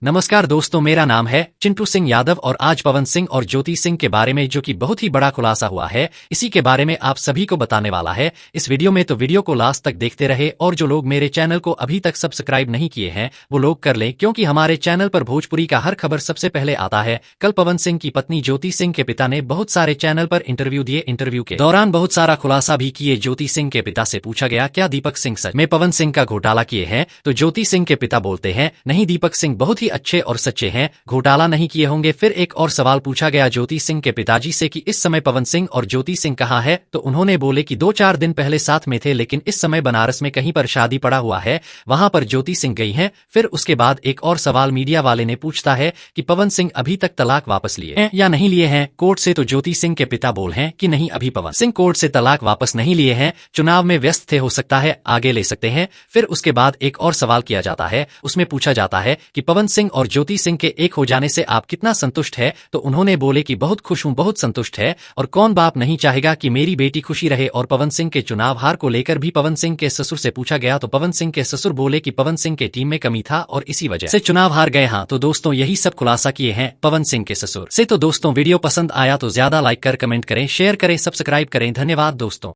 नमस्कार दोस्तों, मेरा नाम है चिंटू सिंह यादव और आज पवन सिंह और ज्योति सिंह के बारे में जो कि बहुत ही बड़ा खुलासा हुआ है, इसी के बारे में आप सभी को बताने वाला है इस वीडियो में। तो वीडियो को लास्ट तक देखते रहे और जो लोग मेरे चैनल को अभी तक सब्सक्राइब नहीं किए हैं वो लोग कर लें, क्योंकि हमारे चैनल पर भोजपुरी का हर खबर सबसे पहले आता है। कल पवन सिंह की पत्नी ज्योति सिंह के पिता ने बहुत सारे चैनल पर इंटरव्यू दिए। इंटरव्यू के दौरान बहुत सारा खुलासा भी किए। ज्योति सिंह के पिता से पूछा गया, क्या दीपक सिंह सच में पवन सिंह का घोटाला किए हैं? तो ज्योति सिंह के पिता बोलते हैं, नहीं, दीपक सिंह बहुत ही अच्छे और सच्चे हैं, घोटाला नहीं किए होंगे। फिर एक और सवाल पूछा गया ज्योति सिंह के पिताजी से कि इस समय पवन सिंह और ज्योति सिंह कहाँ है? तो उन्होंने बोले कि 2-4 दिन पहले साथ में थे, लेकिन इस समय बनारस में कहीं पर शादी पड़ा हुआ है, वहां पर ज्योति सिंह गई हैं। फिर उसके बाद एक और सवाल मीडिया वाले ने पूछता है कि पवन सिंह अभी तक तलाक वापस लिए हैं या नहीं लिए हैं कोर्ट से? तो ज्योति सिंह के पिता बोल हैं कि नहीं, अभी पवन सिंह कोर्ट से तलाक वापस नहीं लिए हैं, चुनाव में व्यस्त थे, हो सकता है आगे ले सकते हैं। फिर उसके बाद एक और सवाल किया जाता है, उसमें पूछा जाता है कि पवन सिंह और ज्योति सिंह के एक हो जाने से आप कितना संतुष्ट है? तो उन्होंने बोले कि बहुत खुश हूं, बहुत संतुष्ट है, और कौन बाप नहीं चाहेगा कि मेरी बेटी खुशी रहे। और पवन सिंह के चुनाव हार को लेकर भी पवन सिंह के ससुर से पूछा गया, तो पवन सिंह के ससुर बोले कि पवन सिंह के टीम में कमी था और इसी वजह से चुनाव हार गए। हाँ, तो दोस्तों यही सब खुलासा किए हैं पवन सिंह के ससुर से। तो दोस्तों वीडियो पसंद आया तो ज्यादा लाइक कर कमेंट करें, शेयर करें, सब्सक्राइब करें। धन्यवाद दोस्तों।